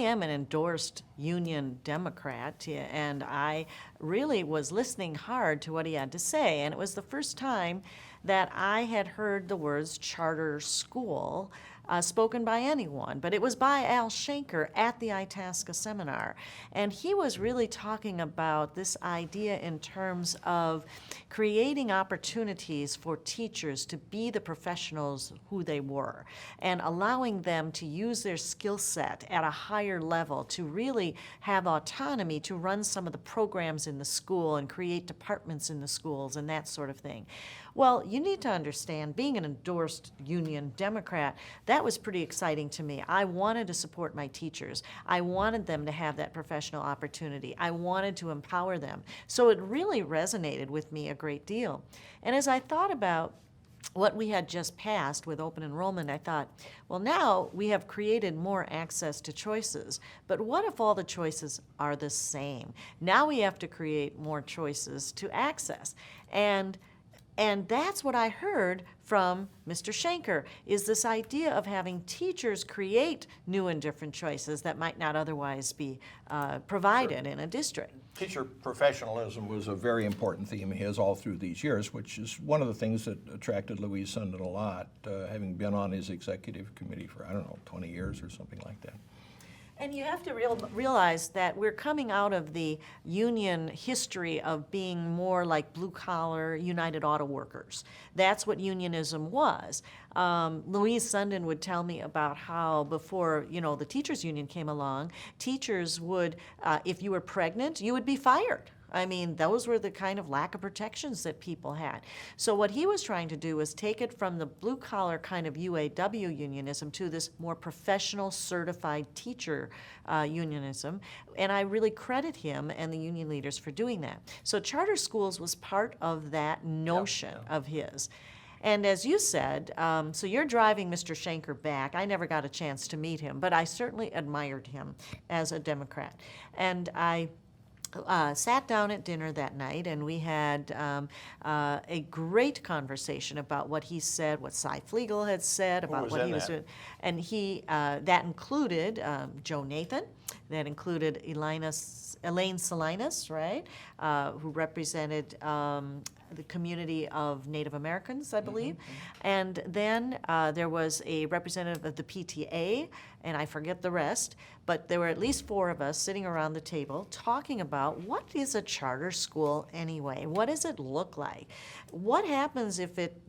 am an endorsed Union Democrat, and I really was listening hard to what he had to say. And it was the first time that I had heard the words charter school spoken by anyone, but it was by Al Shanker at the Itasca seminar. And he was really talking about this idea in terms of creating opportunities for teachers to be the professionals who they were and allowing them to use their skill set at a higher level to really have autonomy to run some of the programs in the school and create departments in the schools and that sort of thing. Well, you need to understand, being an endorsed Union Democrat, that was pretty exciting to me. I wanted to support my teachers. I wanted them to have that professional opportunity. I wanted to empower them. So it really resonated with me a great deal. And as I thought about what we had just passed with open enrollment, I thought, well, now we have created more access to choices, but what if all the choices are the same? Now we have to create more choices to access. And that's what I heard from Mr. Shanker, is this idea of having teachers create new and different choices that might not otherwise be provided in a district. Teacher professionalism was a very important theme of his all through these years, which is one of the things that attracted Louise Sundin a lot, having been on his executive committee for, 20 years or something like that. And you have to realize that we're coming out of the union history of being more like blue-collar United Auto Workers. That's what unionism was. Louise Sundin would tell me about how before, the teachers union came along, teachers would, if you were pregnant, you would be fired. I mean, those were the kind of lack of protections that people had. So what he was trying to do was take it from the blue-collar kind of UAW unionism to this more professional, certified teacher unionism, and I really credit him and the union leaders for doing that. So charter schools was part of that notion of his. And as you said, so you're driving Mr. Shanker back. I never got a chance to meet him, but I certainly admired him as a Democrat. And I sat down at dinner that night, and we had a great conversation about what he said, what Cy Flegel had said about what he was doing. And that included Joe Nathan, that included Elaine Salinas, right, who represented the community of Native Americans, I believe. And then there was a representative of the PTA, and I forget the rest, but there were at least 4 of us sitting around the table talking about what is a charter school anyway? What does it look like? What happens if it